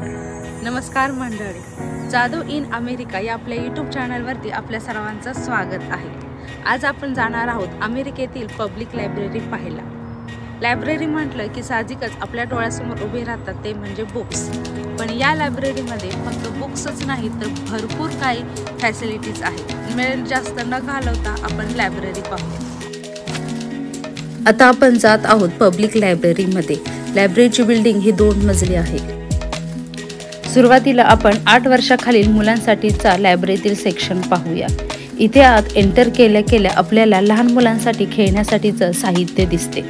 नमस्कार मंडळी, जादू इन अमेरिका या आपल्या यूट्यूब चॅनलवरती आपल्या सर्वांचं स्वागत आहे। आज आपण जाणार आहोत अमेरिकेतील पब्लिक लायब्ररी पाहायला। लायब्ररी म्हटलं की साहजिकच आपल्या डोळ्यासमोर उभे राहतात ते म्हणजे बुक्स। पण या लायब्ररीमध्ये फक्त बुक्सच नाही तर भरपूर काही फॅसिलिटीज आहेत। वेळ जास्त न घालवता आपण लायब्ररी पाहू। आता आपण जात आहोत पब्लिक लायब्ररीमध्ये। लायब्ररीची बिल्डिंग ही 2 मजली आहे। सुरुवातीला आपण 8 वर्षाखालील मुलांसाठीचा लायब्ररीतील सेक्शन पाहूया। इथे आत एंटर केल्या आपल्याला लहान मुलांसाठी खेळण्यासाठीचं साहित्य दिसते।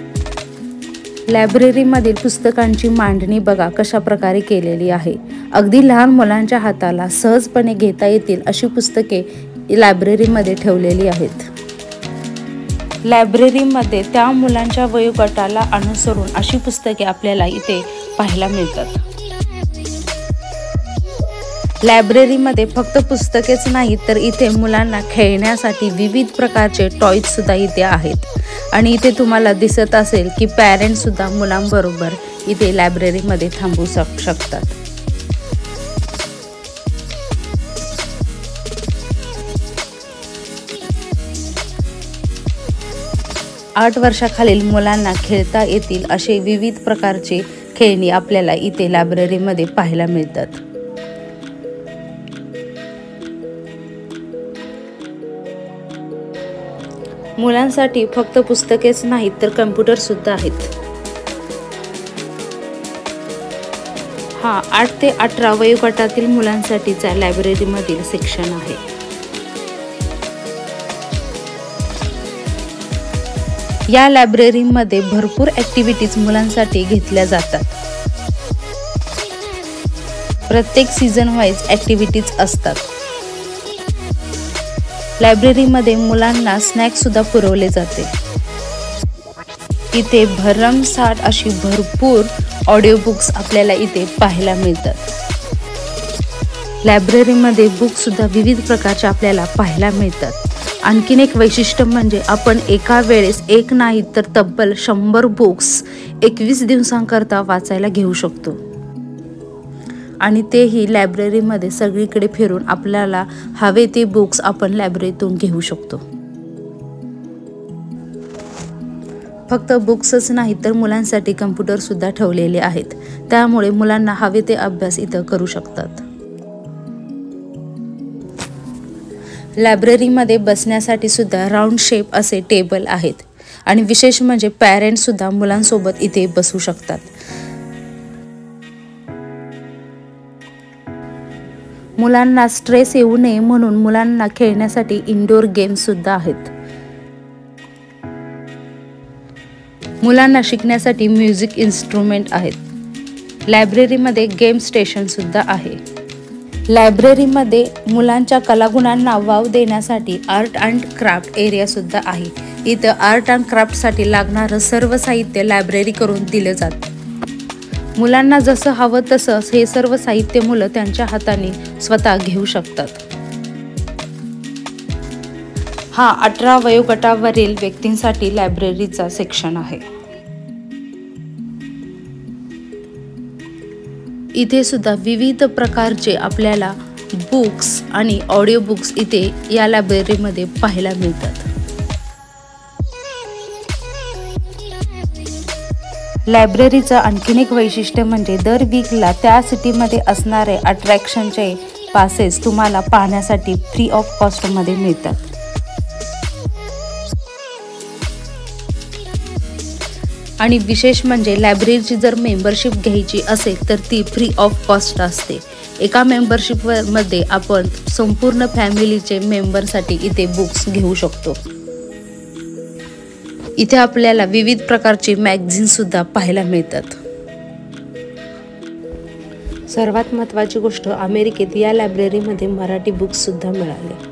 लायब्ररीमधील पुस्तकांची मांडणी बघा कशा प्रकारे केलेली आहे। अगदी लहान मुलांच्या हाताला सहजपणे घेता येतील अशी पुस्तके लायब्ररीमध्ये ठेवलेली आहेत। लायब्ररीमध्ये त्या मुलांच्या वयोगटाला अनुसरून अशी पुस्तके आपल्याला इथे पाहायला मिळतात। लायब्ररीमध्ये फक्त पुस्तकेच नाही तर इथे मुलांना खेळण्यासाठी विविध प्रकारचे टॉयज सुद्धा इथे आहेत। आणि इथे तुम्हाला दिसत असेल की पॅरेंट्स सुद्धा मुलांबरोबर इथे लायब्ररीमध्ये थांबू शकतात। 8 वर्षाखालील मुलांना खेळता येतील असे विविध प्रकारचे खेळणी आपल्याला इथे लायब्ररीमध्ये पाहायला मिळतात। मुलांसाठी फक्त पुस्तकेच नाहीत तर कम्प्युटर सुद्धा आहेत। हा 8 ते 18 वयोगटातील मुलांसाठीचा लायब्ररीमधील सेक्शन आहे। या लायब्ररीमध्ये भरपूर ॲक्टिव्हिटीज मुलांसाठी घेतल्या जातात। प्रत्येक सीझन वाईज ॲक्टिव्हिटीज असतात। लायब्ररीमध्ये मुलांना स्नॅक्स सुद्धा पुरवले जाते। इथे भरमसाठ अशी भरपूर ऑडिओ बुक्स आपल्याला इथे पाहायला मिळतात। लायब्ररीमध्ये बुक्स सुद्धा विविध प्रकारचे आपल्याला पाहायला मिळतात। आणखीन एक वैशिष्ट्य म्हणजे आपण एका वेळेस एक नाही तर तब्बल 100 बुक्स 21 दिवसांकरता वाचायला घेऊ शकतो। आणि तेही लायब्ररीमध्ये सगळीकडे फिरून आपल्याला हवे ते बुक्स आपण लायब्ररीतून घेऊ शकतो। फक्त बुक्सच नाही तर मुलांसाठी कम्प्युटर सुद्धा ठेवलेले आहेत। त्यामुळे मुलांना हवे ते अभ्यास इथं करू शकतात। लायब्ररीमध्ये बसण्यासाठी सुद्धा राऊंड शेप असे टेबल आहेत। आणि विशेष म्हणजे पॅरेंट्स सुद्धा मुलांसोबत इथे बसू शकतात। मुलांना स्ट्रेस येऊ नये म्हणून मुलांना खेळण्यासाठी इंडोर गेम्स सुद्धा आहेत। मुलांना शिकण्यासाठी म्युझिक इन्स्ट्रुमेंट आहेत। लायब्ररीमध्ये गेम स्टेशन सुद्धा आहे। लायब्ररीमध्ये मुलांच्या कलागुणांना वाव देण्यासाठी आर्ट अँड क्राफ्ट एरिया सुद्धा आहे। इथं आर्ट अँड क्राफ्टसाठी लागणारं सर्व साहित्य लायब्ररी करून दिलं जातं। मुलांना जसं हवं तसं हे सर्व साहित्य मुलं त्यांच्या हाताने स्वतः घेऊ शकतात। हा 18 वयोगटावरील व्यक्तींसाठी लायब्ररीचा सेक्शन आहे। इथे सुद्धा विविध प्रकारचे आपल्याला बुक्स आणि ऑडिओ बुक्स इथे या लायब्ररीमध्ये पाहायला मिळतात। लायब्ररीचं आणखीन एक वैशिष्ट्य म्हणजे दर वीकला त्या सिटीमध्ये असणारे अट्रॅक्शनचे पासेस तुम्हाला पाहण्यासाठी फ्री ऑफ कॉस्टमध्ये मिळतात। आणि विशेष म्हणजे लायब्ररीची जर मेंबरशिप घ्यायची असेल तर ती फ्री ऑफ कॉस्ट असते। एका मेंबरशिपमध्ये आपण संपूर्ण फॅमिलीचे मेंबरसाठी इथे बुक्स घेऊ शकतो। इथे आपल्याला विविध प्रकारचे मॅगझिन सुद्धा पाहायला मिळतात। सर्वात महत्त्वाची गोष्ट अमेरिकेत या लायब्ररीमध्ये मराठी बुक्स सुद्धा मिळाले।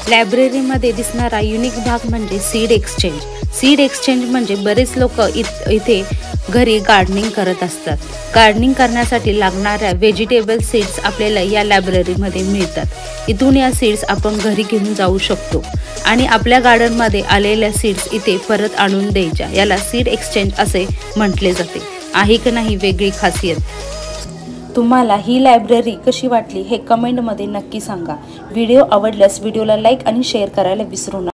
लायब्ररीमध्ये दिसणारा युनिक भाग म्हणजे सीड एक्सचेंज. सीड एक्सचेंज म्हणजे बरेच लोक इथे घरी गार्डनिंग करत असतात. गार्डनिंग करण्यासाठी लागणाऱ्या व्हेजिटेबल सीड्स आपल्याला या लायब्ररीमध्ये मिळतात. इथून या सीड्स आपण घरी घेऊन जाऊ शकतो आणि आपल्या गार्डनमध्ये आलेल्या सीड्स इथे परत आणून द्यायच्या. याला सीड एक्सचेंज असे म्हटले जाते. आहे की नाही वेगळी खासियत? तुम्हाला ही लायब्ररी कशी वाटली हे कमेंटमध्ये नक्की सांगा. व्हिडिओ आवडल्यास व्हिडिओला लाईक आणि शेअर करायला विसरू नका.